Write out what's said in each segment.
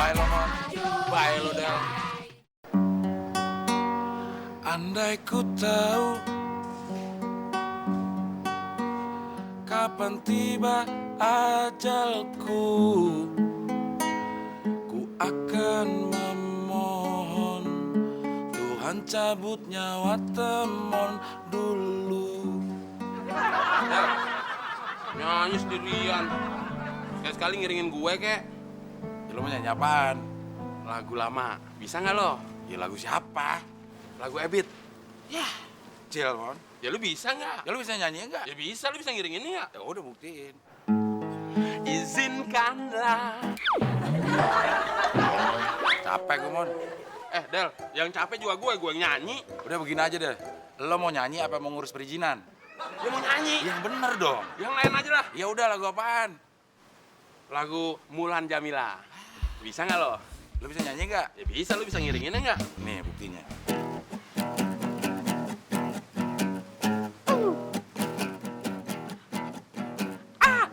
Bye lo, Mon. Bye lo, Del. Andai ku tahu kapan tiba ajalku, ku akan memohon Tuhan cabut nyawa temon dulu. Del, nyanyi sendirian. Sekali-sekali ngiringin gue, kek. Ya, lo mau nyanyi apaan? Lagu lama. Bisa nggak lo? Ya lagu siapa? Lagu Ebit. Ya, Cil, Mon. Ya lu bisa nggak? Ya lu bisa nyanyi enggak? Ya bisa, lu bisa ngiringin nggak? Ya udah buktiin. Izinkanlah. Capek gue, Mon. Del, yang capek juga gue yang nyanyi. Udah begini aja deh. Lo mau nyanyi apa mau ngurus perizinan? Dia mau nyanyi. Yang bener dong. Yang lain aja lah. Ya udah, lagu apaan? Lagu Mulan Jamila. Bisa nggak lo? Lo bisa nyanyi nggak? Ya bisa, lu bisa ngiringinnya nggak? Nih buktinya.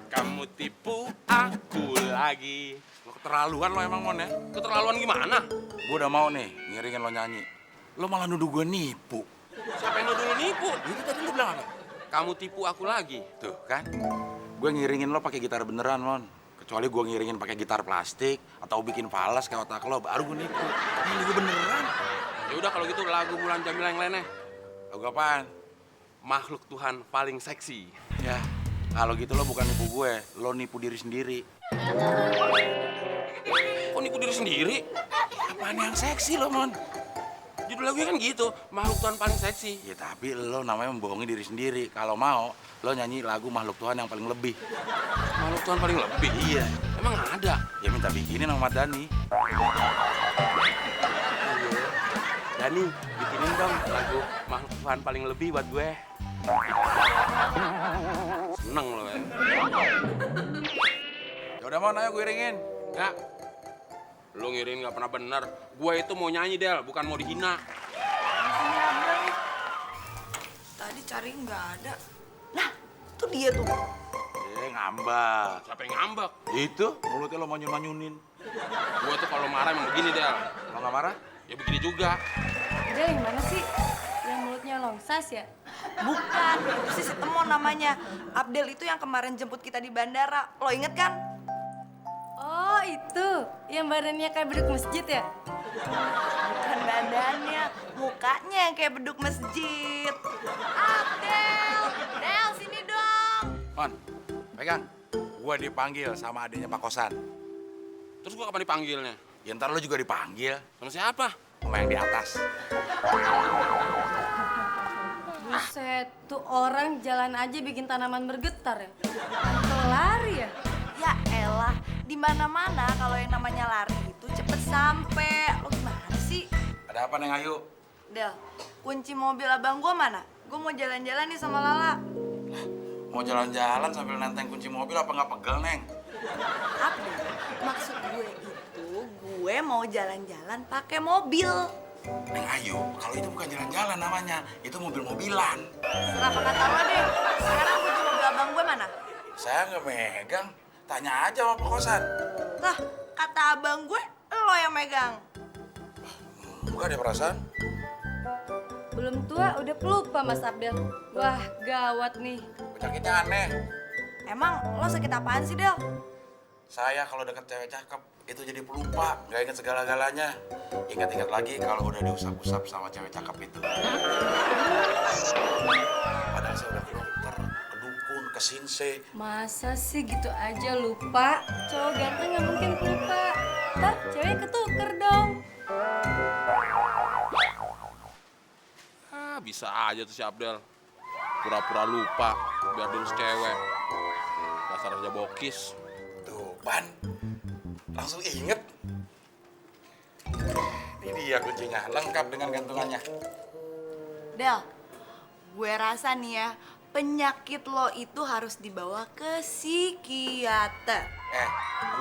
Kamu tipu aku lagi. Lo keterlaluan lo emang, Mon, ya? Keterlaluan gimana? Gue udah mau nih ngiringin lo nyanyi. Lo malah nuduh gue nipu. Siapa yang nuduh lu nipu? Itu tadi lo bilang apa? Kamu tipu aku lagi. Tuh kan, gue ngiringin lo pakai gitar beneran, Mon. Kecuali gue ngiringin pakai gitar plastik atau bikin falas kayak otak lo, baru gue nipu. Ini gue beneran. Ya udah kalau gitu lagu Mulan Jamila yang lainnya. Lagu apaan? Makhluk Tuhan paling seksi. Ya, kalau gitu lo bukan nipu gue, lo nipu diri sendiri. Kok nipu diri sendiri? Apaan yang seksi lo, Mon? Judul lagunya kan gitu, Makhluk Tuhan paling seksi. Ya tapi lo namanya membohongi diri sendiri. Kalau mau, lo nyanyi lagu Makhluk Tuhan yang paling lebih. Makhluk Tuhan paling lebih? Iya. Emang ada? Ya minta bikinin sama Dani. Dani, bikinin dong lagu Makhluk Tuhan paling lebih buat gue. Seneng lo ya. Ya udah, Mon, ayo gue iringin. Enggak. Lu ngirin nggak pernah bener. Gue itu mau nyanyi, Del, bukan mau dihina. Tadi cari nggak ada. Nah, tuh dia tuh. Ngambak. Siapa yang ngambek? Itu mulutnya lo manyun-manyunin. Gue tuh kalau marah emang begini, Del. Lo nggak marah? Ya begini juga. Del, yang mana sih? Yang mulutnya long size ya? Bukan, itu si Temon namanya. Abdel itu yang kemarin jemput kita di bandara. Lo inget kan? Oh, itu. Yang badannya kayak beduk masjid ya? Bukan badannya, mukanya yang kayak beduk masjid. Abdel, Del sini dong. Mon, pegang. Gue dipanggil sama adiknya Pak Kosan. Terus gue kapan dipanggilnya? Ya ntar lo juga dipanggil Sama siapa? sama yang di atas. Buset, tuh orang jalan aja bikin tanaman bergetar ya? Atau lari ya? Ya elah, di mana-mana kalau yang namanya lari itu cepet sampai. Lo gimana sih? Ada apa, Neng Ayu? Del, kunci mobil abang gua mana? Gue mau jalan-jalan nih sama Lala. Mau jalan-jalan sambil nenteng kunci mobil apa nggak pegel, Neng? Abdel, maksud gue itu gue mau jalan-jalan pakai mobil. Neng Ayu, kalau itu bukan jalan-jalan namanya, itu mobil-mobilan. Kenapa kata lo deh? Sekarang kunci mobil abang gue mana? Saya nggak megang. Tanya aja sama Pak Kosan. Lah, kata abang gue, lo yang megang. Bukan ada perasaan? Belum tua udah pelupa Mas Abdel. Wah, gawat nih. Penyakitnya aneh. Emang lo sakit apaan sih, Del? Saya kalau deket cewek cakep, itu jadi pelupa. Nggak inget segala-galanya. Ingat-ingat lagi kalau udah diusap-usap sama cewek cakep itu. Padahal saya udah ke dokter, ke dukun, ke sinse. Masa sih gitu aja lupa? Cowok ganteng nggak mungkin lupa. Ntar cewek ketuker dong. Bisa aja tuh si Abdel. Pura-pura lupa biar dilus cewek. Dasar aja bokis. Tuh, Pan. Langsung inget. Ini dia kuncinya, lengkap dengan gantungannya. Del, gue rasa nih ya, penyakit lo itu harus dibawa ke psikiater.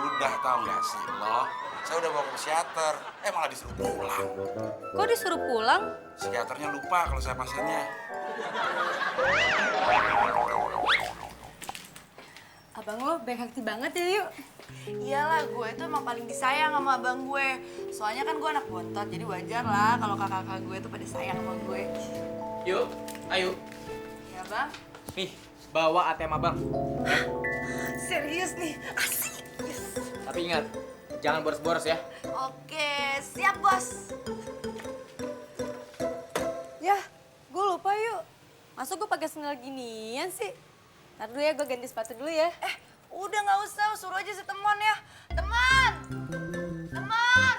Udah tau gak sih lo? Saya udah bawa ke psikiater, malah disuruh pulang. Kok disuruh pulang? Psikiaternya lupa kalau saya pasiennya. Abang lo baik hati banget ya, yuk. Iyalah, gue itu emang paling disayang sama abang gue. Soalnya kan gue anak bontot, jadi wajar lah kalau kakak-kakak gue tuh pada sayang sama gue. Yuk, ayo. Iya bang? Nih, bawa ATM abang. Serius nih, asik. Yes. Tapi ingat, jangan boros-boros ya. Oke, siap bos. Yah, gue lupa yuk. Masa gue pakai sandal ginian sih? Ntar dulu ya, gue ganti sepatu dulu ya. Udah nggak usah, suruh aja si Temon ya. Teman! Teman!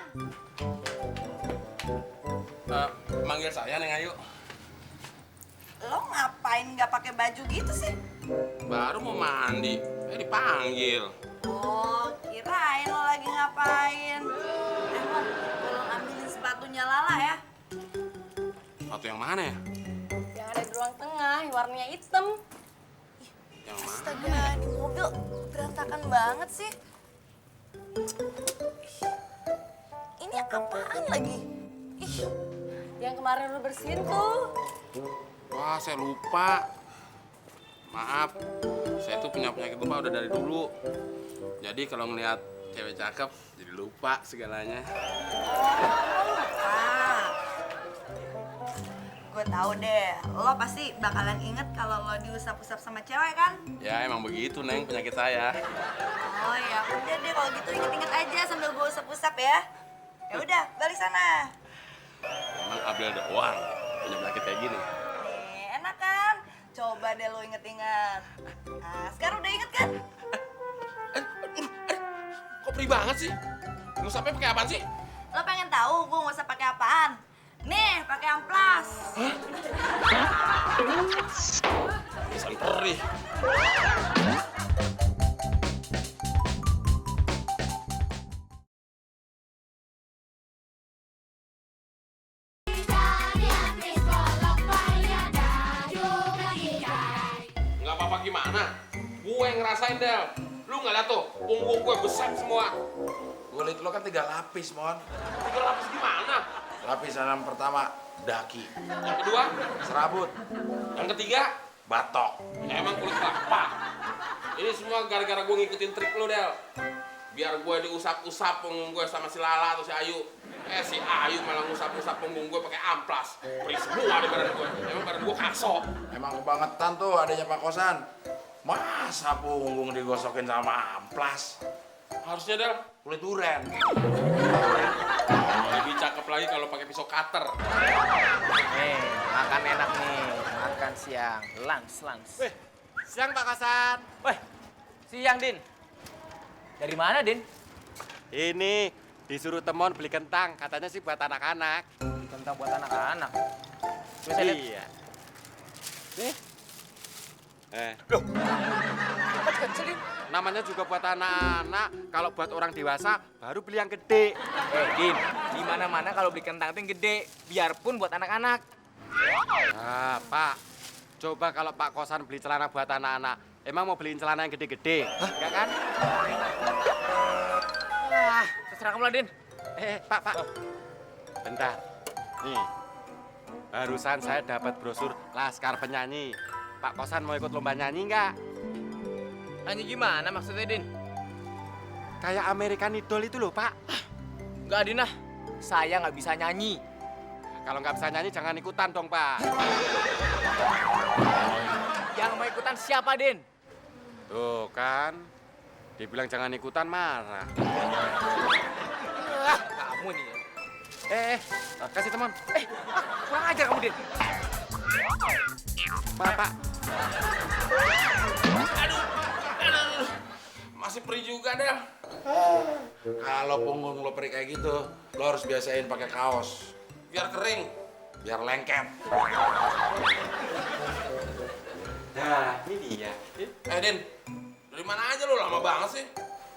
Manggil saya Neng Ayu. Lo ngapain nggak pakai baju gitu sih? Baru mau mandi, dipanggil. Oh, kirain lo lagi ngapain. Mon, tolong ambilin sepatunya Lala ya. Sepatu yang mana ya? Yang ada di ruang tengah, yang warnanya hitam. Yang mana? Astaga, di mobil berantakan banget sih. Ini apaan lagi? Ih, Yang kemarin lu bersihin tuh. Wah, saya lupa. Maaf, saya tuh punya penyakit lupa udah dari dulu. Jadi kalau ngeliat cewek cakep, jadi lupa segalanya. gue tahu deh, lo pasti bakalan inget kalau lo diusap-usap sama cewek kan? Ya emang begitu Neng, penyakit saya. Oh ya udah deh kalau gitu inget-inget aja sambil gue usap-usap ya. Ya udah, balik sana. Emang Abdel doang punya penyakit kayak gini. Nih, enak kan? Coba deh lo inget-inget. Nah, sekarang udah inget kan? Kok perih banget sih? Ngusapnya pakai apaan sih? Lo pengen tahu gue ngusap pakai apaan? Nih, pakai amplas. Kesan perih. Nggak apa-apa gimana? Gue yang ngerasain, Del. Lu nggak lihat tuh, punggung gue besar semua. Gue liat lo kan 3 lapis, Mon. 3 lapis gimana? Lapisan yang pertama, daki. Yang kedua, Serabut. yang ketiga, Batok. ya emang kulit kelapa. Ini semua gara-gara gue ngikutin trik lu, Del. Biar gue diusap-usap punggung gue sama si Lala atau si Ayu. Si Ayu malah ngusap-usap punggung gue pakai amplas. Perih semua di badan gue. Emang badan gue kaso. Emang kebangetan tuh adanya Pak Kosan. Masa punggung digosokin sama amplas? Harusnya, Del, Kulit duren. lebih cakep lagi kalau pakai pisau cutter. Nih, makan enak nih. Makan siang. Langs. Weh, siang Pak Kosan. Weh, siang, Din. Dari mana, Din? Ini disuruh temon beli kentang, katanya sih buat anak-anak. Tentang buat anak-anak. Coba saya lihat. Iya. Nih. Loh, apa kecil, Din? Namanya juga buat anak-anak. Kalau buat orang dewasa, baru beli yang gede. Din, di mana-mana kalau beli kentang itu yang gede, biarpun buat anak-anak. Nah, Pak. Coba kalau Pak Kosan beli celana buat anak-anak, emang mau beliin celana yang gede-gede? Enggak kan? Wah, terserah kamu lah, Din. Pak. Bentar. Nih. Barusan saya dapat brosur Laskar Penyanyi. Pak Kosan mau ikut lomba nyanyi nggak? Nyanyi gimana maksudnya, Din? Kayak American Idol itu loh, Pak. Enggak, Din ah. Saya nggak bisa nyanyi. Kalau nggak bisa nyanyi, jangan ikutan dong, Pak. Yang mau ikutan siapa, Din? Tuh kan, dibilang jangan ikutan marah. Ah, kamu nih. Kasih teman. Kurang ajar kamu, Din. Pak. Aduh, masih perih juga, Del. Kalau punggung lo perih kayak gitu, lo harus biasain pakai kaos. Biar kering. Biar lengket. Nah, ini dia. Din, dari mana aja lu? Lama banget sih.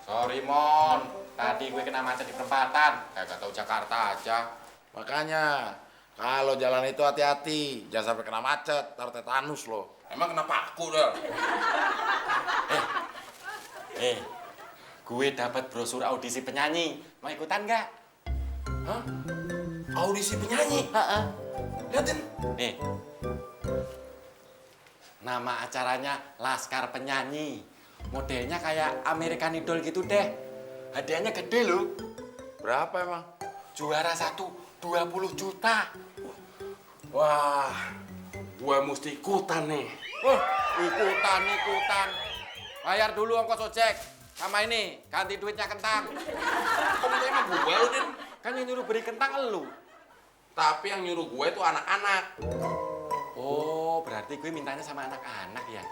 Sorry, Mon. Tadi gue kena macet di perempatan. Kagak tahu Jakarta aja. Makanya, kalau jalan itu hati-hati. Jangan sampai kena macet, ntar tetanus lo. Emang kenapa aku, Del? Gue dapat brosur audisi penyanyi. Mau ikutan nggak? Hah? Audisi penyanyi? Liatin. Nih. Nama acaranya Laskar Penyanyi. modelnya kayak American Idol gitu deh. Hadiahnya gede loh. Berapa emang? Juara 1 20 juta. Wah, gue mesti ikutan nih. Wah, ikutan. Bayar dulu ongkos ojek. Sama ini, ganti duitnya kentang. Kok minta emang gue lu, Din? Kan yang nyuruh beri kentang elu. Tapi yang nyuruh gue tuh anak-anak. Oh, berarti gue mintanya sama anak-anak ya?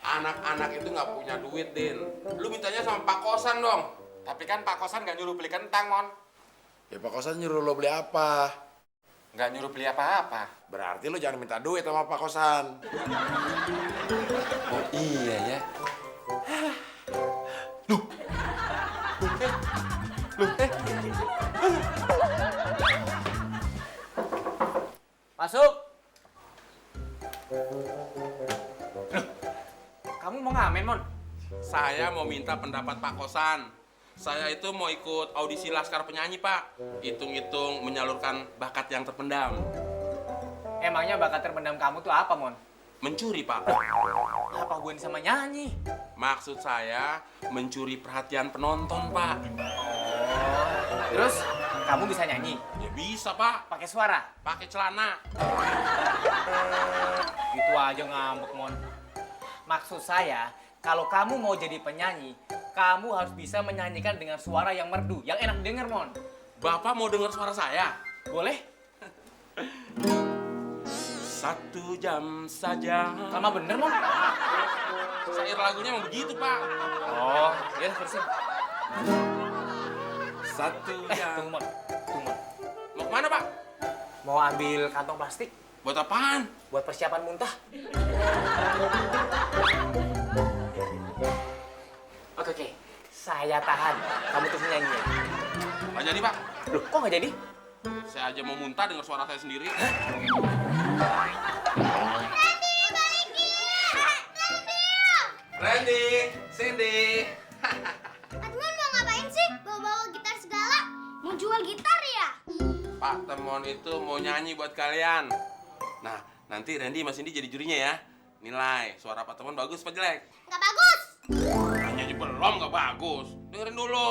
Anak-anak itu nggak punya duit, Din. Lu mintanya sama Pak Kosan dong. Tapi kan Pak Kosan nggak nyuruh beli kentang, Mon. Ya Pak Kosan nyuruh lo beli apa? Nggak nyuruh beli apa-apa. Berarti lo jangan minta duit sama Pak Kosan. Oh iya ya. Masuk. Kamu mau ngamen, Mon? Saya mau minta pendapat Pak Kosan. Saya itu mau ikut audisi Laskar Penyanyi, Pak. Hitung-hitung menyalurkan bakat yang terpendam. Emangnya bakat terpendam kamu tuh apa, Mon? Mencuri, Pak. Apa gue sama nyanyi? Maksud saya mencuri perhatian penonton, Pak. Terus kamu bisa nyanyi? Ya bisa, Pak. Pakai suara? Pakai celana. Gitu aja ngambek, Mon. Maksud saya, kalau kamu mau jadi penyanyi, kamu harus bisa menyanyikan dengan suara yang merdu, yang enak denger, Mon. Bapak mau dengar suara saya? Boleh? 1 jam saja. Lama bener, Mon? Syair lagunya emang begitu, Pak. Oh, ya terusin. 1 jam. Tunggu, Mon. Tunggu, Mon. Mau kemana, Pak? Mau ambil kantong plastik Buat apaan? buat persiapan muntah. Oke. Saya tahan. Kamu terus nyanyi ya? Nggak jadi, Pak. Loh, kok nggak jadi? Saya aja mau muntah dengar suara saya sendiri. Randy, Cindy. Temon mau ngapain sih? Bawa-bawa gitar segala? Mau jual gitar ya? Pak Temon itu mau nyanyi buat kalian. Nah, nanti Randy sama Cindy jadi jurinya ya. Nilai suara Pak Temon bagus apa jelek? Nggak bagus. Nyanyi belum nggak bagus. Dengerin dulu.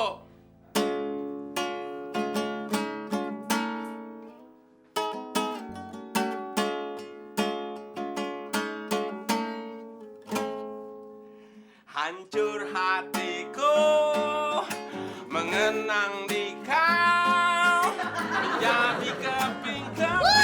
Hancur hatiku mengenang di kau menjadi keping-keping.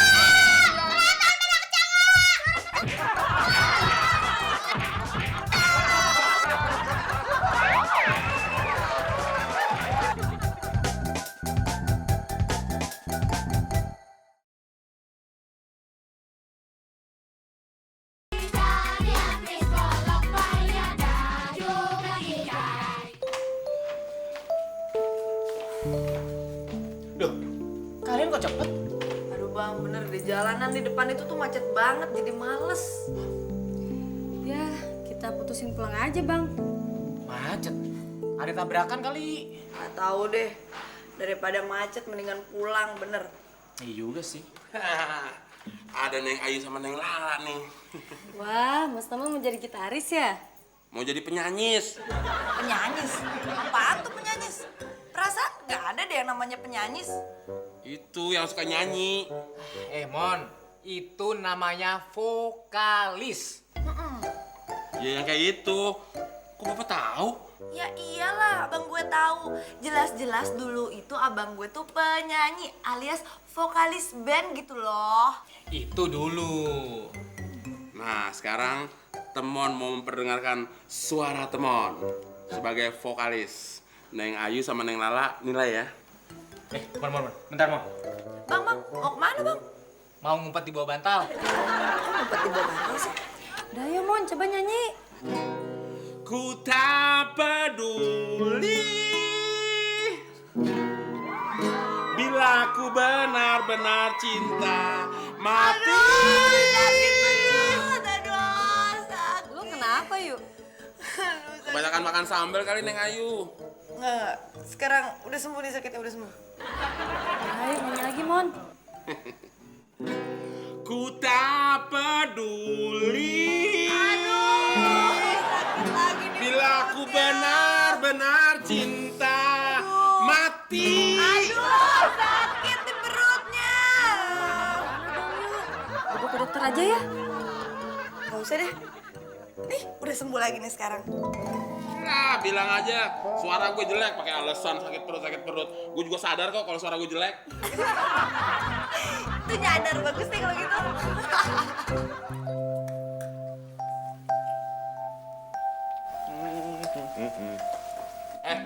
Loh, kalian kok cepet? Aduh bang, bener di jalanan di depan itu tuh macet banget, jadi males. Ya, kita putusin pulang aja, Bang. Macet. Ada tabrakan kali. Gak tahu deh, daripada macet mendingan pulang, bener. Iya juga sih. Ada Neng Ayu sama Neng Lala nih. Wah, Mas Tama mau jadi gitaris ya? Mau jadi penyanyis. Penyanyis? Apaan tuh penyanyis? Perasaan gak ada deh yang namanya penyanyis. Itu yang suka nyanyi. Mon, itu namanya vokalis. Ya yang kayak itu. Kok Bapak tahu? Ya iyalah, abang gue tahu. Jelas-jelas dulu itu abang gue tuh penyanyi alias vokalis band gitu loh. Itu dulu. Nah, sekarang Temon mau memperdengarkan suara Temon sebagai vokalis. Neng Ayu sama Neng Lala nilai ya. Mon. Bentar, Mon. Bang, mau kemana bang? Mau ngumpet di bawah bantal. Kok ngumpet di bawah bantal sih? Udah yuk, Mon, coba nyanyi. Ku tak peduli bila ku benar-benar cinta mati. Sakit perut, aduh, sakit. Lu kenapa, yuk? Kebanyakan makan sambal kali Neng Ayu. Nggak, sekarang udah sembuh nih sakitnya, udah sembuh. Ayo, nyanyi lagi, Mon. Ku tak peduli Aduh, sakit lagi nih. bila ku benar cinta mati. Aduh, sakit di perutnya. Bawa ke dokter aja ya. Gak usah deh. Nih, udah sembuh lagi nih sekarang. Nah, bilang aja suara gue jelek pakai alasan sakit perut. Gue juga sadar kok kalau suara gue jelek. Itu nyadar, bagus deh kalau gitu.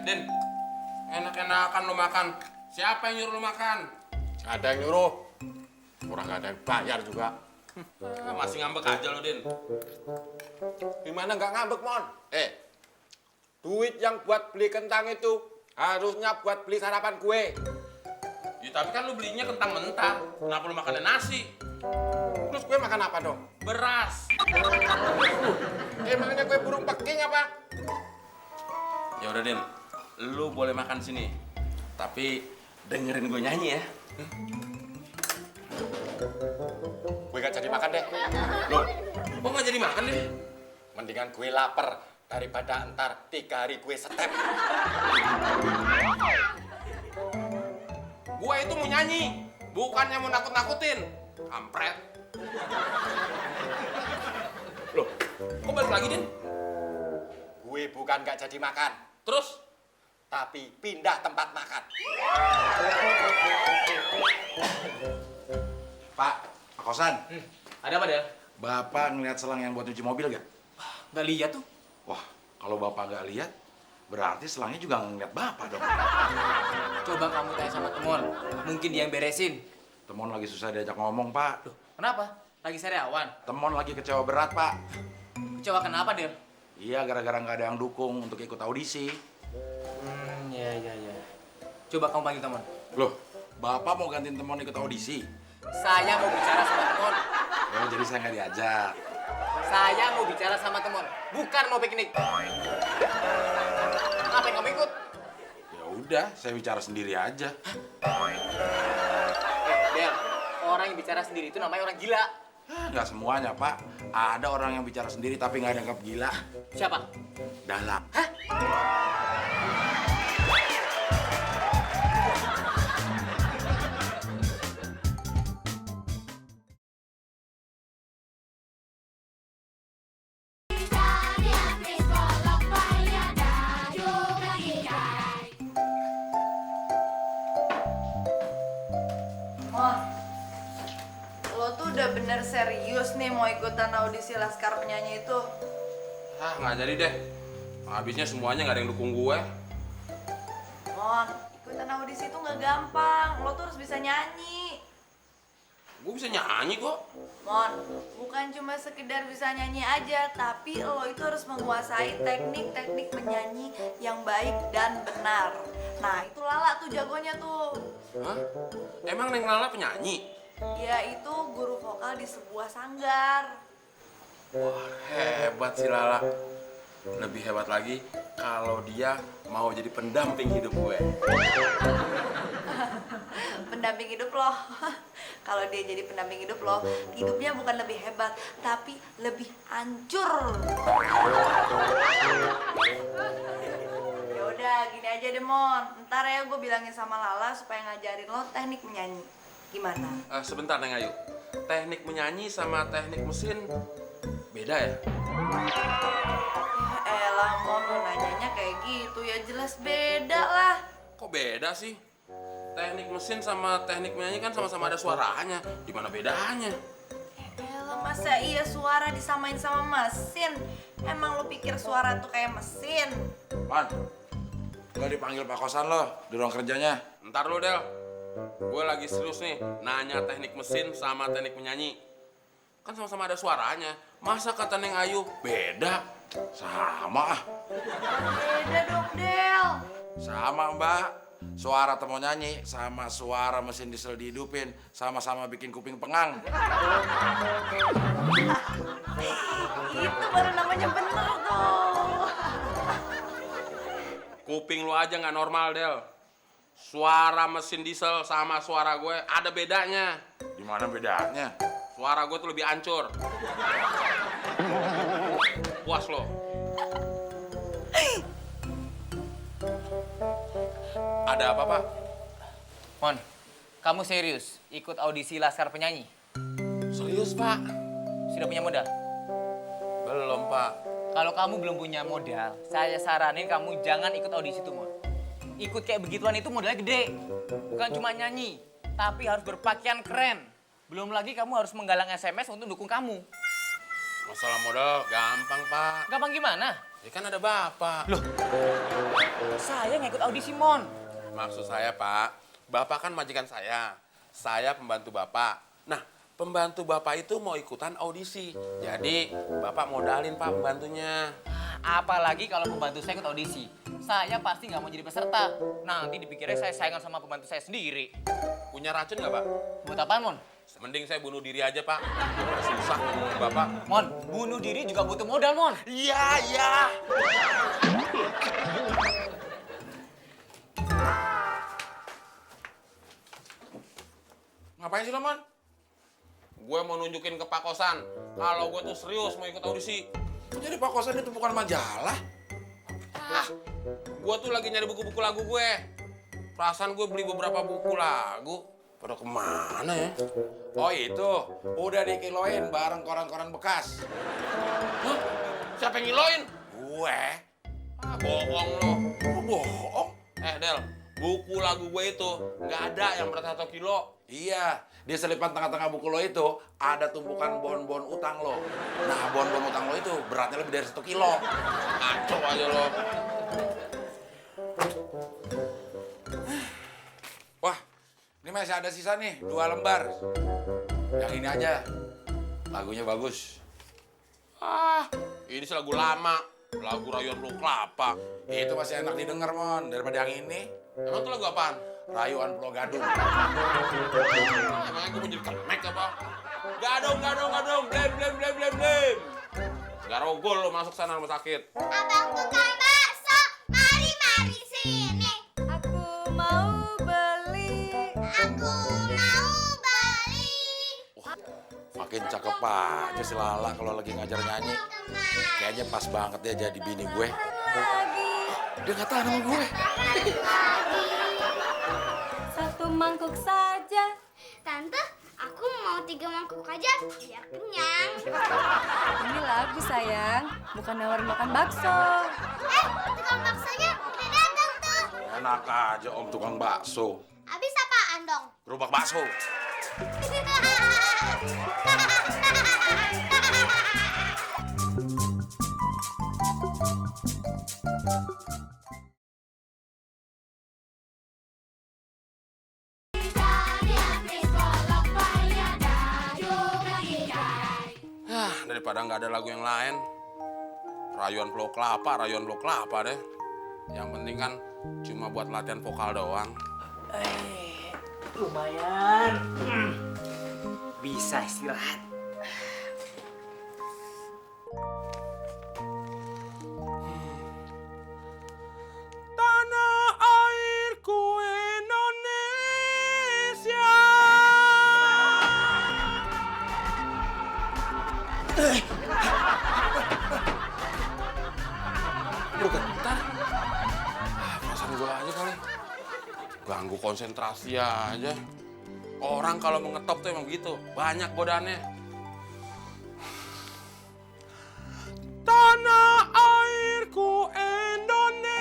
Din, enak-enakan lo makan. Siapa yang nyuruh lo makan? Gak ada yang nyuruh. Kurang gak ada yang bayar juga. Masih ngambek aja lo, Din. Gimana nggak ngambek, Mon? Duit yang buat beli kentang itu harusnya buat beli sarapan gue. Ya, tapi kan lo belinya kentang mentah. Kenapa lo makannya nasi? Terus gue makan apa dong? Beras. Emangnya gue burung peking apa? Ya udah, Din. Lu boleh makan sini. Tapi dengerin gue nyanyi ya. Gue gak jadi makan deh. Loh, kok nggak jadi makan deh? Mendingan gue lapar daripada entar 3 hari gue step. Gue itu mau nyanyi, bukannya mau nakut-nakutin. Kampret. Loh, kok balik lagi, Din? Gue bukan gak jadi makan, Terus? tapi pindah tempat makan. Pak Kosan, Ada apa, Del? Bapak ngeliat selang yang buat cuci mobil gak? Nggak lihat tuh. Wah, kalau Bapak gak lihat, berarti selangnya juga ngeliat Bapak dong. Coba kamu tanya sama Temon. Mungkin dia yang beresin. Temon lagi susah diajak ngomong, Pak. Kenapa? Lagi sariawan. Temon lagi kecewa berat, Pak. Coba kenapa, Del? Iya, gara-gara nggak ada yang dukung untuk ikut audisi. Ya. Coba kamu panggil Temon. Loh, Bapak mau gantiin Temon ikut audisi? Saya mau bicara sama Temon. Oh, jadi saya nggak diajak. Saya mau bicara sama Temon, bukan mau piknik. Ngapain kamu ikut? Ya udah, saya bicara sendiri aja. Del, orang yang bicara sendiri itu namanya orang gila. Nggak semuanya, Pak. Ada orang yang bicara sendiri tapi nggak dianggap gila. Siapa? Dalam. Mon, lo tuh udah bener serius nih mau ikutan audisi Laskar Penyanyi itu? Nggak jadi deh. Habisnya semuanya nggak ada yang dukung gue. Mon, ikutan audisi itu nggak gampang. Lo tuh harus bisa nyanyi. Gue bisa nyanyi kok. Mon, bukan cuma sekedar bisa nyanyi aja, tapi lo itu harus menguasai teknik-teknik menyanyi yang baik dan benar. Nah, itu Lala tuh jagonya tuh. Hah? Emang Neng Lala penyanyi? Dia itu guru vokal di sebuah sanggar. Wah, hebat si Lala. Lebih hebat lagi kalau dia mau jadi pendamping hidup gue. Pendamping hidup lo. Kalau dia jadi pendamping hidup lo, hidupnya bukan lebih hebat, tapi lebih hancur. Ya udah, gini aja deh Mon. Ntar ya gue bilangin sama Lala supaya ngajarin lo teknik menyanyi. Gimana? Sebentar Neng Ayu. Teknik menyanyi sama teknik mesin beda ya? Ya elah Mon, lo nanyanya kayak gitu ya jelas beda lah. Kok beda sih? Teknik mesin sama teknik menyanyi kan sama-sama ada suaranya. Gimana bedanya? Elah masa iya suara disamain sama mesin? Emang lo pikir suara tuh kayak mesin? Man, lo dipanggil Pak Kosan lo di ruang kerjanya. Ntar lo Del. Gue lagi serius nih nanya teknik mesin sama teknik menyanyi. Kan sama-sama ada suaranya. Masa kata Neng Ayu beda? Sama ah. Beda dong Del. Sama Mbak. Suara Temon nyanyi sama suara mesin diesel dihidupin sama-sama bikin kuping pengang. Itu baru namanya bener tuh. Kuping lu aja nggak normal Del. Suara mesin diesel sama suara gue ada bedanya. Gimana bedanya? Suara gue tuh lebih hancur. Puas lo. Ada apa, Pak? Mon, kamu serius ikut audisi Laskar Penyanyi? Serius, Pak? Sudah punya modal? Belum, Pak. Kalau kamu belum punya modal, saya saranin kamu jangan ikut audisi itu, Mon. Ikut kayak begituan itu modalnya gede. Bukan cuma nyanyi, tapi harus berpakaian keren. Belum lagi kamu harus menggalang SMS untuk dukung kamu. Masalah modal gampang, Pak. Gampang gimana? Ya kan ada Bapak. Loh, saya nggak ikut audisi, Mon. Maksud saya, Pak, Bapak kan majikan saya. Saya pembantu Bapak. Nah, pembantu Bapak itu mau ikutan audisi. Jadi, Bapak modalin, Pak, pembantunya. Apalagi kalau pembantu saya ikut audisi. Saya pasti nggak mau jadi peserta. Nanti dipikirnya saya saingan sama pembantu saya sendiri. Punya racun nggak, Pak? Buat apaan, Mon? Mending saya bunuh diri aja, Pak. Susah ngomong Bapak. Mon, bunuh diri juga butuh modal, Mon. Iya, iya. Ngapain sih lo, Mon? Gue mau nunjukin ke Pak Kosan kalau gue tuh serius mau ikut audisi. Jadi Pak Kosan itu bukan majalah. Ah, gue tuh lagi nyari buku-buku lagu gue. Perasaan gue beli beberapa buku lagu. Pada kemana ya? Oh itu, udah dikiloin bareng koran-koran bekas. Hah? Siapa yang ngiloin? Gue? Ah, bohong lo. Oh, bohong? Del, buku lagu gue itu nggak ada yang berat 1 kilo. Iya, di selipan tengah-tengah buku lo itu ada tumpukan bon-bon utang lo. Nah, bon-bon utang lo itu beratnya lebih dari 1 kilo. Ngaco aja lo. Wah, ini masih ada sisa nih, 2 lembar. Yang ini aja, lagunya bagus. Ah, ini sih lagu lama. Lagu Rayuan Pulau Kelapa. Itu masih enak didengar, Mon, daripada yang ini. Emang tuh lagu apaan? Rayuan Pulau Gadung. Ah, emangnya gue mau jadi kemek apa? Gadong. Blem. Garogol lo masuk sana rumah sakit. Abang tukang bakso, mari sini. Aku mau beli. Aku mau beli. Makin cakep aja si Lala kalau lagi ngajar nyanyi. Kayaknya pas banget dia jadi bini gue. Dia nggak tahan sama gue. Satu mangkuk saja. Tante, aku mau 3 mangkok aja biar kenyang. Ini lagu sayang, bukan nawarin makan bakso. Tukang baksonya udah datang tuh. Enak aja om tukang bakso. Habis apaan dong? Gerobak bakso. Daripada nggak ada lagu yang lain, Rayuan Pulau Kelapa deh. Yang penting kan cuma buat latihan vokal doang. Lumayan. Bisa istirahat. Tanah airku Indonesia. Lu getar. Perasaan gua aja kali. Ganggu konsentrasi aja. Orang kalau mengetop tuh emang gitu. Banyak godaannya. Tanah airku Indonesia.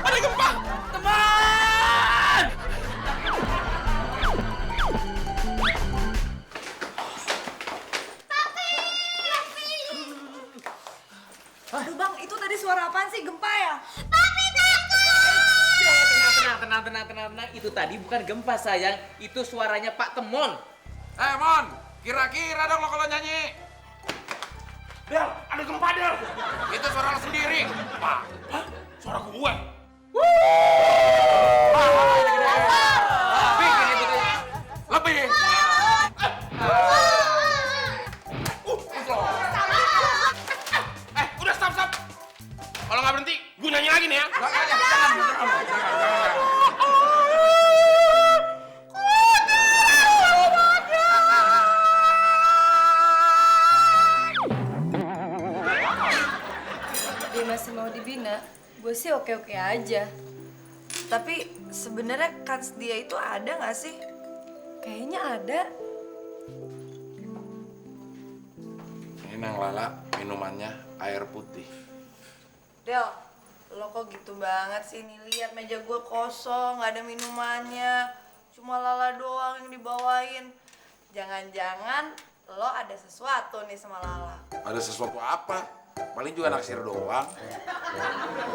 Ada gempa, teman. Aduh bang, itu tadi suara apaan sih? Gempa ya? Tenang. Itu tadi bukan gempa, sayang. Itu suaranya Pak Temon. Mon, kira-kira dong lo kalau nyanyi. Del, ada gempa, Del. Itu suara lo sendiri. Pak, suara gue. Lebih. Udah stop. Kalau nggak berhenti, gue nyanyi lagi nih ya. dia masih mau dibina, gue sih oke-oke aja. Tapi sebenarnya kans dia itu ada nggak sih? Kayaknya ada. Ini Neng Lala minumannya air putih. Del, lo kok gitu banget sih? Nih lihat meja gue kosong, nggak ada minumannya. Cuma Lala doang yang dibawain. Jangan-jangan lo ada sesuatu nih sama Lala. Ada sesuatu apa? Paling juga naksir doang.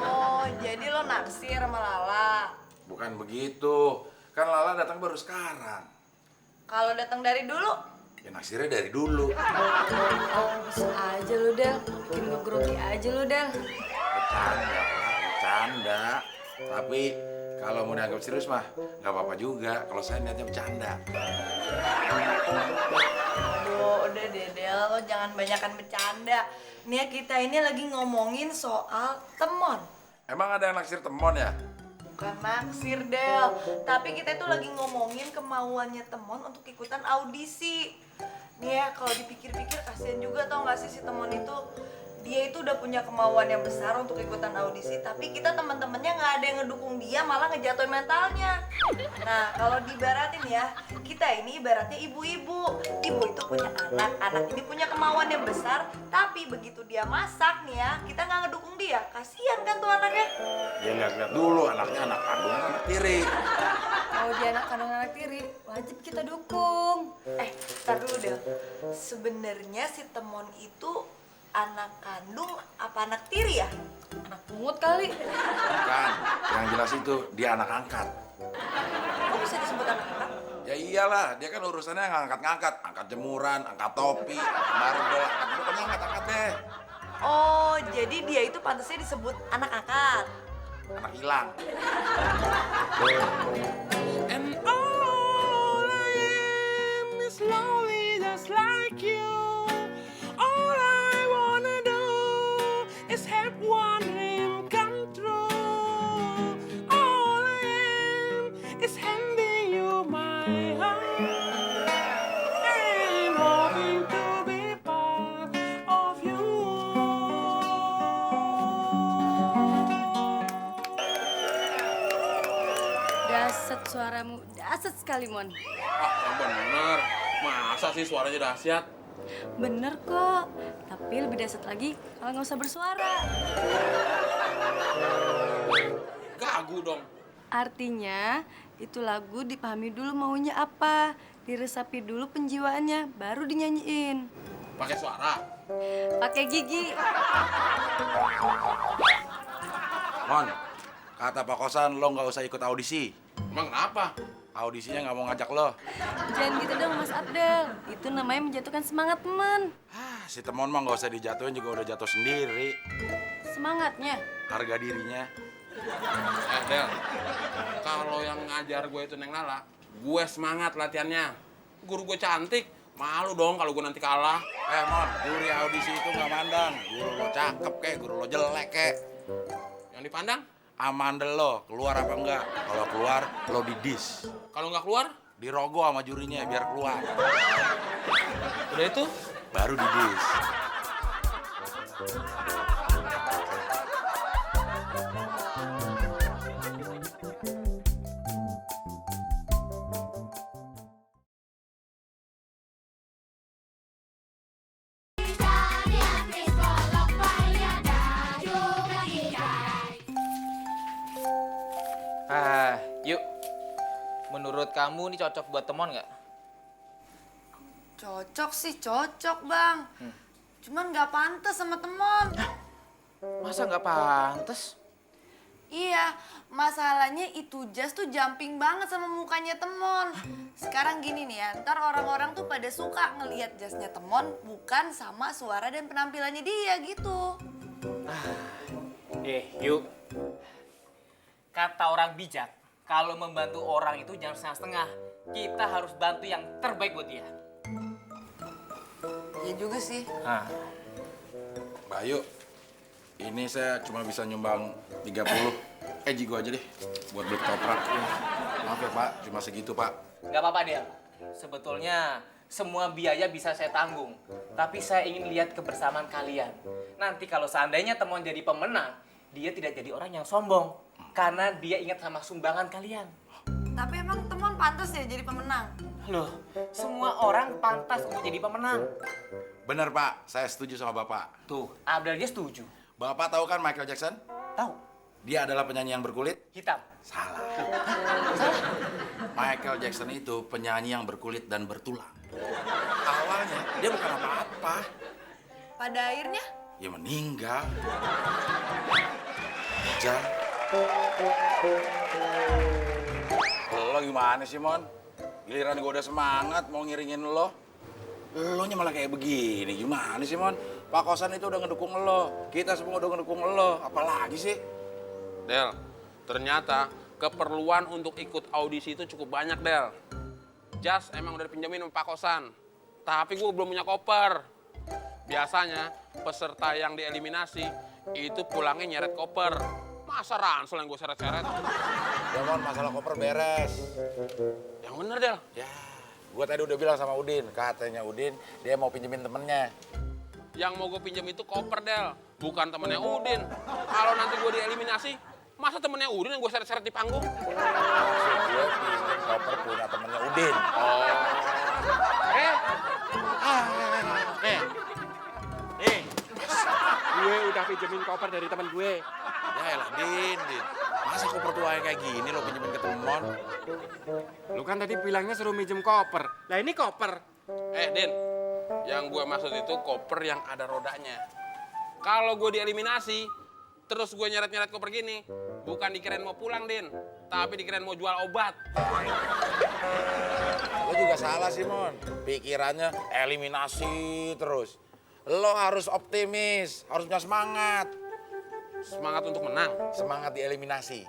Oh, jadi lo naksir sama Lala. Bukan begitu. Kan Lala datang baru sekarang. Kalau datang dari dulu, Ya naksirnya dari dulu. Bisa aja lu, Del. Bikin gue grogi aja lu, Del. Bercanda, Pak. Bercanda. Tapi kalau mau dianggap serius mah nggak apa-apa juga. Kalau saya niatnya bercanda. aduh, udah deh Del, lo jangan banyakan bercanda. Nih ya, kita ini lagi ngomongin soal temon. Emang ada yang naksir temon ya? Bukan naksir, Del. Tapi kita itu lagi ngomongin kemauannya temon untuk ikutan audisi. Nih ya, kalau dipikir-pikir kasihan juga tau gak sih si temon itu. Dia itu udah punya kemauan yang besar untuk ikutan audisi, tapi kita teman-temannya nggak ada yang ngedukung dia, malah ngejatuhin mentalnya. Nah, kalau diibaratin ya, kita ini ibaratnya ibu-ibu. Ibu itu punya anak, anak ini punya kemauan yang besar, tapi begitu dia masak nih ya, kita nggak ngedukung dia. Kasihan kan tuh anaknya. Ya lihat-lihat dulu anaknya anak kandung anak tiri. Kalau dia anak kandung anak tiri, wajib kita dukung. Ntar dulu Del. Sebenarnya si temon itu anak kandung apa anak tiri ya? Anak pungut kali. Bukan, yang jelas itu dia anak angkat. Kok bisa disebut anak angkat? Ya iyalah, dia kan urusannya ngangkat-ngangkat. Angkat jemuran, angkat topi, angkat barbel, pokoknya angkat-angkat deh. Oh, jadi dia itu pantasnya disebut anak angkat. Anak hilang. And all I am is lonely just like you. All I wanna do is have one dream come true. All I am is handing you my heart and hoping to be part of you. Dasar suaramu, dasar sekali, Mon. Ah, bener. Masa sih suaranya dahsyat? Bener kok, tapi lebih dasar lagi kalau nggak usah bersuara. Gagu dong. Artinya, itu lagu dipahami dulu maunya apa, diresapi dulu penjiwaannya, baru dinyanyiin. Pakai suara. Pakai gigi. Mon, kata Pak Kosan lo nggak usah ikut audisi. Emang kenapa? Audisinya nggak mau ngajak lo. Jangan gitu dong, Mas Abdel. Itu namanya menjatuhkan semangat teman. Si temon mah nggak usah dijatuhin juga udah jatuh sendiri. Semangatnya. Harga dirinya. Del, kalau yang ngajar gue itu Neng Lala, gue semangat latihannya. Guru gue cantik, malu dong kalau gue nanti kalah. Mon, juri audisi itu nggak mandang. Guru lo cakep kek, guru lo jelek kek. Yang dipandang, Amandel lo, keluar apa enggak? Kalau keluar, lo didis. kalau nggak keluar, Dirogoh sama jurinya biar keluar. udah itu. Baru didis. Yuk. Menurut kamu ini cocok buat temon nggak? Cocok sih, cocok bang. Cuman nggak pantas sama temon. Masa nggak pantas? Iya, masalahnya itu jas tuh jumping banget sama mukanya temon. Sekarang gini nih ya, ntar orang-orang tuh pada suka ngelihat jasnya temon bukan sama suara dan penampilannya dia gitu. Yuk. Kata orang bijak, kalau membantu orang itu jangan setengah-setengah. Kita harus bantu yang terbaik buat dia. Iya juga sih. Bayu, ini saya cuma bisa nyumbang 30. Jigo aja deh, buat beli ketoprak. Maaf ya Pak, cuma segitu Pak. Nggak apa-apa dia. Sebetulnya semua biaya bisa saya tanggung. Tapi saya ingin lihat kebersamaan kalian. Nanti kalau seandainya Temon jadi pemenang, dia tidak jadi orang yang sombong. Karena dia ingat sama sumbangan kalian. Tapi emang Temon pantas ya jadi pemenang? Loh, semua orang pantas untuk jadi pemenang. Bener Pak, saya setuju sama Bapak. Tuh, Abdul dia setuju. Bapak tahu kan Michael Jackson? Tahu? Dia adalah penyanyi yang berkulit? Hitam. Salah. Michael Jackson itu penyanyi yang berkulit dan bertulang. Awalnya dia bukan apa-apa. Pada akhirnya? Ya meninggal. Aja. Lo gimana sih, Mon? Giliran gue udah semangat mau ngiringin lo. Lo nya malah kayak begini. Gimana sih, Mon? Pak Kosan itu udah ngedukung lo. Kita semua udah ngedukung lo. Apalagi sih? Del, ternyata keperluan untuk ikut audisi itu cukup banyak, Del. Jas emang udah dipinjemin sama Pak Kosan. Tapi gue belum punya koper. Biasanya peserta yang dieliminasi itu pulangnya nyeret koper. Masa ransel yang gue seret-seret? Ya, Mon, masalah koper beres. Yang bener, Del. Ya, gue tadi udah bilang sama Udin. Katanya Udin, dia mau pinjemin temennya. Yang mau gue pinjem itu koper, Del. Bukan temennya Udin. Kalau nanti gue dieliminasi, masa temennya Udin yang gue seret-seret di panggung? Maksud gue pinjem koper punya temennya Udin. Nih, gue udah pinjemin koper dari teman gue. Ya elah, Din. Masa koper tua yang kayak gini lo pinjemin ke Temon? Lu kan tadi bilangnya suruh minjem koper. Lah ini koper. Din, yang gue maksud itu koper yang ada rodanya. Kalau gue dieliminasi, terus gue nyeret-nyeret koper gini, bukan dikirain mau pulang, Din. Tapi dikirain mau jual obat. Lo juga salah sih, Mon. Pikirannya eliminasi terus. Lo harus optimis, harus punya semangat. Semangat untuk menang. Semangat dieliminasi.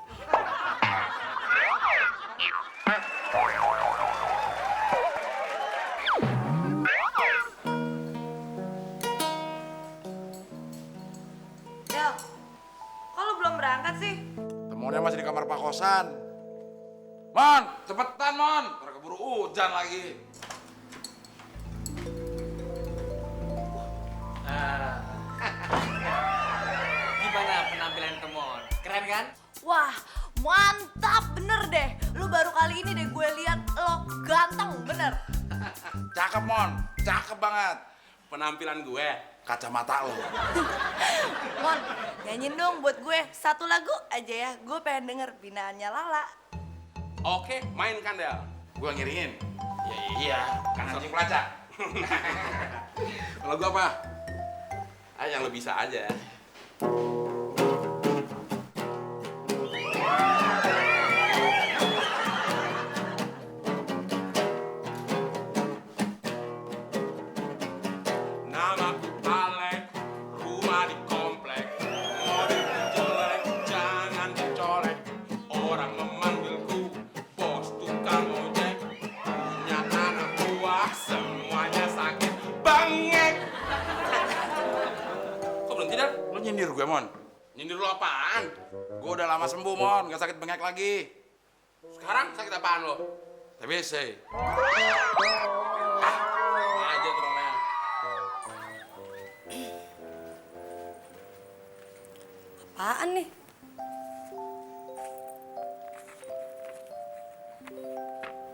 Del, kok lo belum berangkat sih? Temonnya masih di kamar Pak Kosan. Mon, cepetan, Mon. Ntar keburu hujan lagi. Gimana penampilan Temon? Keren kan? Wah, mantap bener deh. Lu baru kali ini deh gue lihat lo ganteng bener. Cakep, Mon. Cakep banget. Penampilan gue. Kacamata lo. Mon, nyanyiin dong buat gue satu lagu aja ya. Gue pengen denger Binaannya Lala. Oke, mainkan, Del. Gua ngiringin. Ya iya, kan anjing pelacak. Kalau gue apa? Yang lo bisa aja. Namaku Alek, rumah di komplek, mobil jelek, jangan dicolek. Orang memanggilku bos tukang ojek, punya anak buah semuanya sakit bangek. Kok berhenti, Del? Lo nyindir gue, Mon. Nyindir lo apaan? Gue udah lama sembuh, Mon. Gak sakit bengek lagi. Sekarang sakit apaan lo? TBC. Aja tuh namanya. Apaan nih?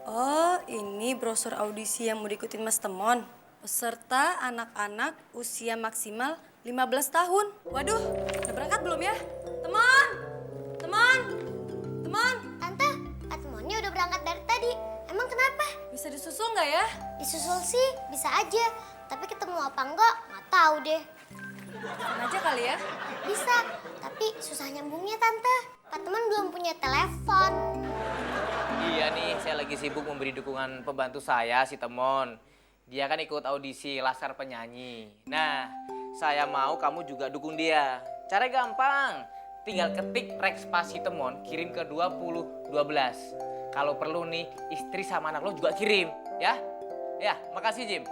Oh, ini brosur audisi yang mau diikutin Mas Temon. Peserta anak-anak usia maksimal 15 tahun. Waduh, udah berangkat belum ya? Temon! Temon! Temon! Tante, Kak Temonnya udah berangkat dari tadi. Emang kenapa? Bisa disusul nggak ya? Disusul sih bisa aja. Tapi ketemu apa enggak, nggak tahu deh. Telepon aja kali ya? Bisa, tapi susah nyambungnya Tante. Kak Temon belum punya telepon. Iya nih, saya lagi sibuk memberi dukungan pembantu saya, si Temon. Dia kan ikut audisi Laskar Penyanyi. Nah, saya mau kamu juga dukung dia. Caranya gampang. Tinggal ketik rek spasi Temon, kirim ke 2012. Kalau perlu nih, istri sama anak lo juga kirim. Ya? Ya, makasih Jim.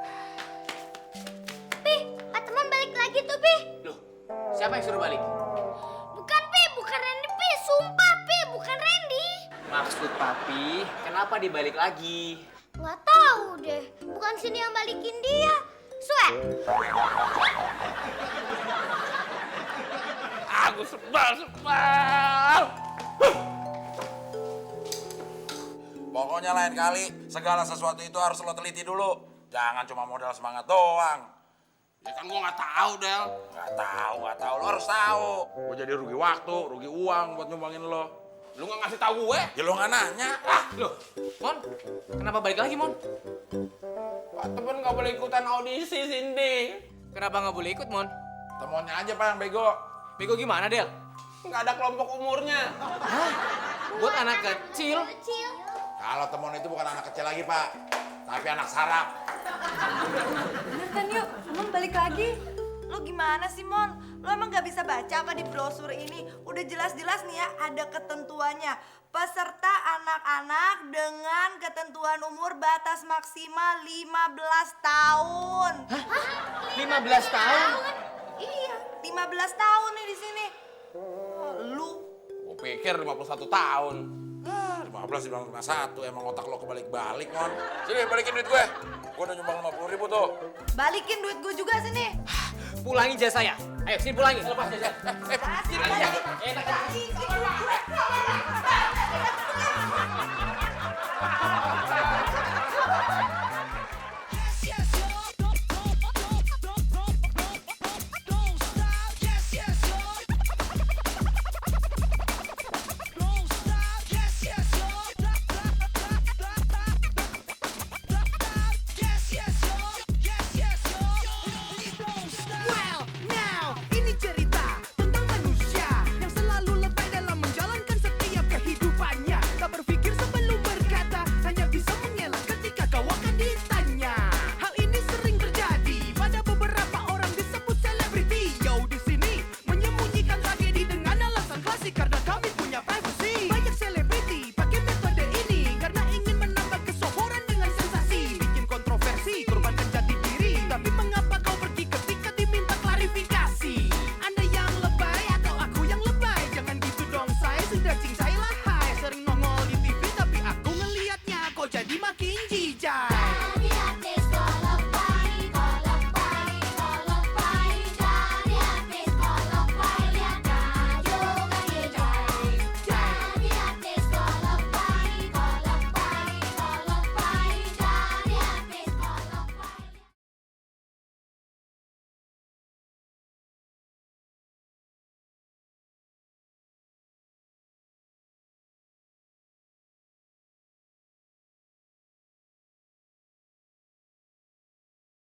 Pi, Kak Temon balik lagi tuh, Pi. Loh, siapa yang suruh balik? Bukan, Pi. Bukan Randy, Pi. Sumpah, Pi. Bukan Randy. Maksud papi, kenapa dibalik lagi? Nggak tahu, tahu deh. Bukan sini yang balikin dia. Sweat. Aku sebal. Pokoknya lain kali segala sesuatu itu harus lo teliti dulu. Jangan cuma modal semangat doang. Ya kan gua nggak tahu, Del. Nggak tahu. Lo harus tahu. Gue jadi rugi waktu, rugi uang buat nyumbangin lo. Lu nggak ngasih tahu gue? Ya lo nggak nanya. Loh, Mon, kenapa balik lagi, Mon? Pak temen nggak boleh ikutan audisi, Cindy. Kenapa nggak boleh ikut, Mon? Temuannya aja Pak yang bego. Bego gimana, Del? Nggak ada kelompok umurnya. Buat anak kecil? Kecil. Kalau temuan itu bukan anak kecil lagi Pak, tapi anak sarap. Bener kan yuk, Mon balik lagi. Lo gimana sih, Mon? Lo emang gak bisa baca apa di brosur ini? Udah jelas-jelas nih ya, ada ketentuannya. Peserta anak-anak dengan ketentuan umur batas maksimal 15 tahun. 15 tahun? Iya, 15 tahun nih di sini. Lu Gue pikir 51 tahun. 15 dibilang 51, emang otak lo kebalik-balik, Mon. Sini, balikin duit gue. Gue udah nyumbang 50.000 tuh. balikin duit gue juga sini. Pulangin jas saya. Ayo, sini pulangin. Lepas jas saya. Sini aja. Enak.